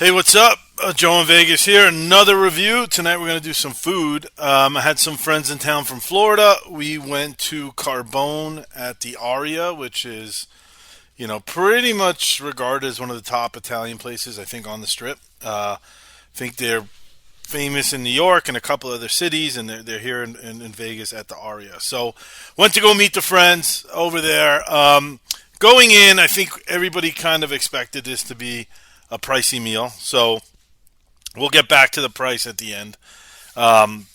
Hey, what's up? Joe in Vegas here. Another review. Tonight we're going to do some food. I had some friends in town from Florida. We went to Carbone at the Aria, which is, pretty much regarded as one of the top Italian places, I think, on the Strip. I think they're famous in New York and a couple other cities, and they're here in Vegas at the Aria. So, went to go meet the friends over there. Going in, I think everybody kind of expected this to be a pricey meal. So we'll get back to the price at the end. Um,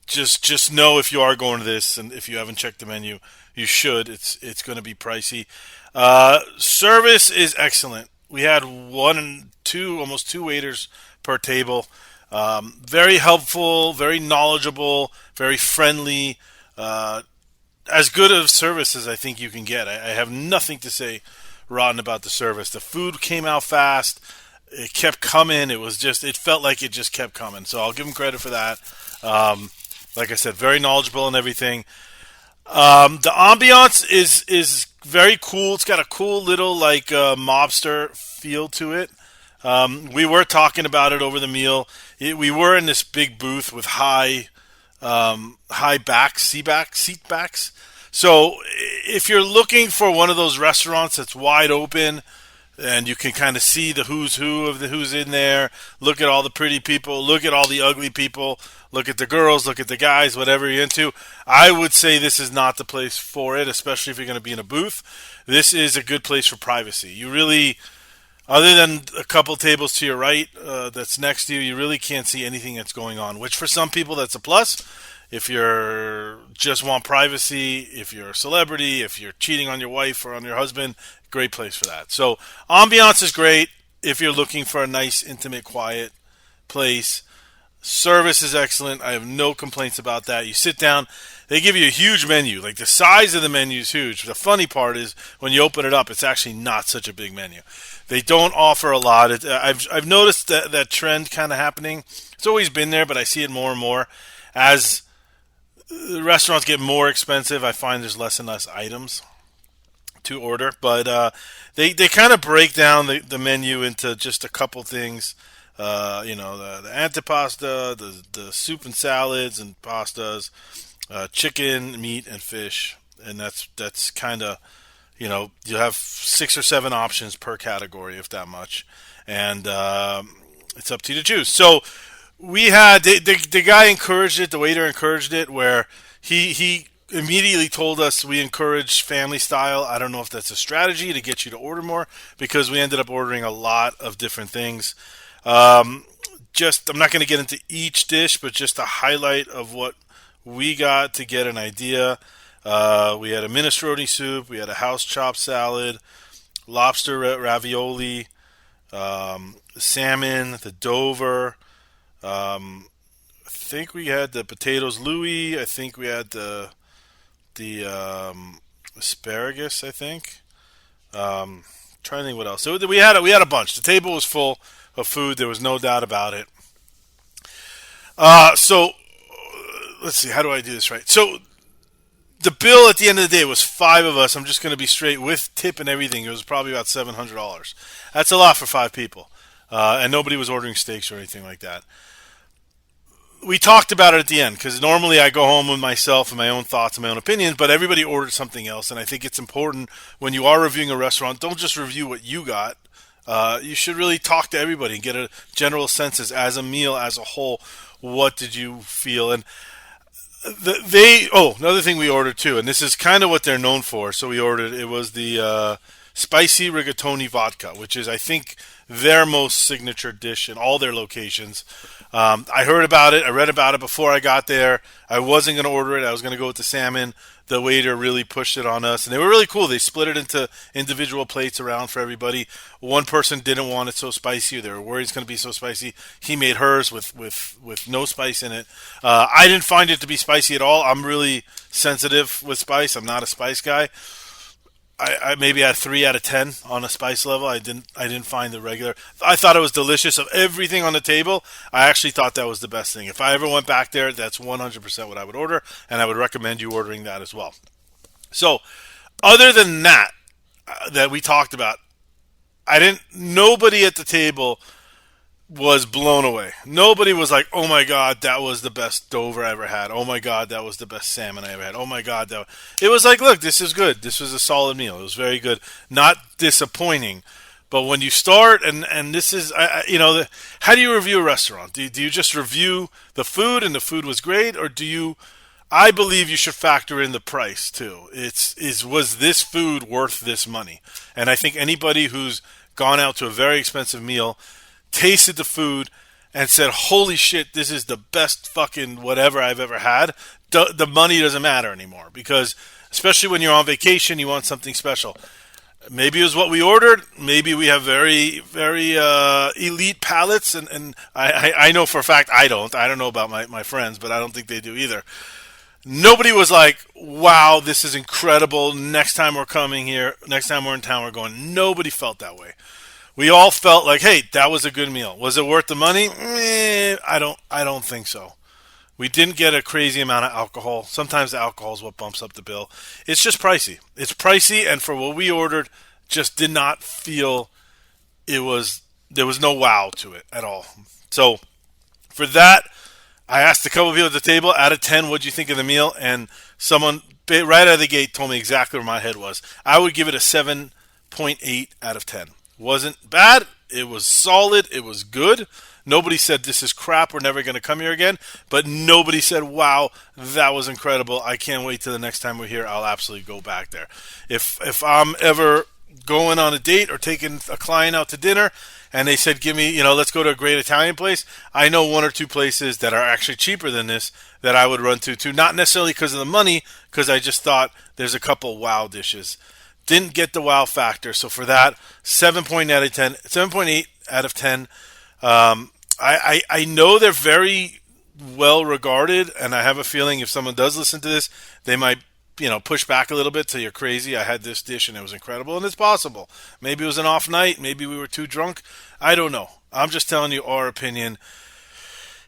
just know if you are going to this, and if you haven't checked the menu, you should. It's going to be pricey. Service is excellent. We had one and two, almost two waiters per table. Very helpful, very knowledgeable, very friendly. As good of service as I think you can get. I have nothing to say rotten about the service. The food came out fast. It kept coming. It felt like it just kept coming. So I'll give them credit for that. Like I said, very knowledgeable and everything. The ambiance is very cool. It's got a cool little mobster feel to it. We were talking about it over the meal. We were in this big booth with high backs, seat backs. So if you're looking for one of those restaurants that's wide open and you can kind of see the who's who of the who's in there, look at all the pretty people, look at all the ugly people, look at the girls, look at the guys, whatever you're into, I would say this is not the place for it, especially if you're going to be in a booth. This is a good place for privacy. You really, other than a couple tables to your right that's next to you, you really can't see anything that's going on, which for some people that's a plus. If you're just want privacy, if you're a celebrity, if you're cheating on your wife or on your husband, great place for that. So ambiance is great if you're looking for a nice, intimate, quiet place. Service is excellent. I have no complaints about that. You sit down, they give you a huge menu. Like the size of the menu is huge. The funny part is when you open it up, it's actually not such a big menu. They don't offer a lot. I've noticed that trend kind of happening. It's always been there, but I see it more and more as the restaurants get more expensive. I find there's less and less items to order, but they kind of break down the menu into just a couple things. The antipasta, the soup and salads and pastas, chicken, meat, and fish, and that's kind of you have 6 or 7 options per category, if that much, and it's up to you to choose. So we had the guy encouraged it, the waiter encouraged it, where he immediately told us we encourage family style. I don't know if that's a strategy to get you to order more, because we ended up ordering a lot of different things. I'm not going to get into each dish, but just a highlight of what we got to get an idea. We had a minestrone soup, we had a house chopped salad, lobster ravioli, salmon, the Dover. I think we had the potatoes Louis. I think we had the asparagus. I think. Trying to think what else. So we had a bunch. The table was full of food. There was no doubt about it. So let's see. How do I do this right? So the bill at the end of the day was 5 of us. I'm just going to be straight with tip and everything. It was probably about $700. That's a lot for 5 people, and nobody was ordering steaks or anything like that. We talked about it at the end, because normally I go home with myself and my own thoughts and my own opinions, but everybody ordered something else, and I think it's important when you are reviewing a restaurant, don't just review what you got. You should really talk to everybody and get a general sense as a meal as a whole. What did you feel? And another thing we ordered too, and this is kind of what they're known for. So we ordered, it was the spicy rigatoni vodka, which is, I think, their most signature dish in all their locations. I heard about it. I read about it before I got there. I wasn't going to order it. I was going to go with the salmon. The waiter really pushed it on us, and they were really cool. They split it into individual plates around for everybody. One person didn't want it so spicy, or they were worried it's going to be so spicy. He made hers with no spice in it. I didn't find it to be spicy at all. I'm really sensitive with spice. I'm not a spice guy. I maybe had 3 out of 10 on a spice level. I didn't find the regular. I thought it was delicious. Of everything on the table, I actually thought that was the best thing. If I ever went back there, that's 100% what I would order, and I would recommend you ordering that as well. So, other than that we talked about, nobody at the table was blown away. Nobody was like, "Oh my god, that was the best Dover I ever had. Oh my god, that was the best salmon I ever had. Oh my god, that." It was like, "Look, this is good. This was a solid meal. It was very good. Not disappointing." But when you start, and this is, how do you review a restaurant? Do you just review the food and the food was great, or do you? I believe you should factor in the price too. Was this food worth this money? And I think anybody who's gone out to a very expensive meal, tasted the food, and said, "Holy shit, this is the best fucking whatever I've ever had." The money doesn't matter anymore because, especially when you're on vacation, you want something special. Maybe it was what we ordered. Maybe we have very, very elite palates, and I know for a fact I don't. I don't know about my friends, but I don't think they do either. Nobody was like, "Wow, this is incredible. Next time we're coming here, next time we're in town, we're going." Nobody felt that way. We all felt like, "Hey, that was a good meal. Was it worth the money?" I don't think so. We didn't get a crazy amount of alcohol. Sometimes the alcohol is what bumps up the bill. It's just pricey. It's pricey, and for what we ordered, just did not feel it was. There was no wow to it at all. So for that, I asked a couple of people at the table, out of 10, what'd you think of the meal? And someone right out of the gate told me exactly where my head was. I would give it a 7.8 out of 10. Wasn't bad. It was solid. It was good. Nobody said this is crap. We're never going to come here again. But nobody said, "Wow, that was incredible. I can't wait till the next time we're here. I'll absolutely go back there." If I'm ever going on a date or taking a client out to dinner and they said, "Give me, let's go to a great Italian place," I know one or two places that are actually cheaper than this that I would run to too. Not necessarily because of the money, because I just thought there's a couple wow dishes. Didn't get the wow factor. So for that, 7.8 out of 10. I know they're very well regarded, and I have a feeling if someone does listen to this, they might, push back a little bit till you're crazy. I had this dish and it was incredible, and it's possible. Maybe it was an off night. Maybe we were too drunk. I don't know. I'm just telling you our opinion.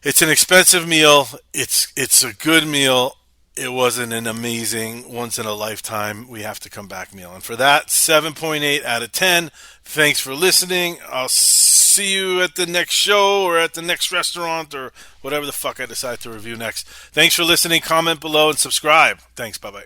It's an expensive meal. It's a good meal. It wasn't an amazing once in a lifetime we have to come back meal. And for that, 7.8 out of 10. Thanks for listening. I'll see you at the next show or at the next restaurant or whatever the fuck I decide to review next. Thanks for listening. Comment below and subscribe. Thanks. Bye-bye.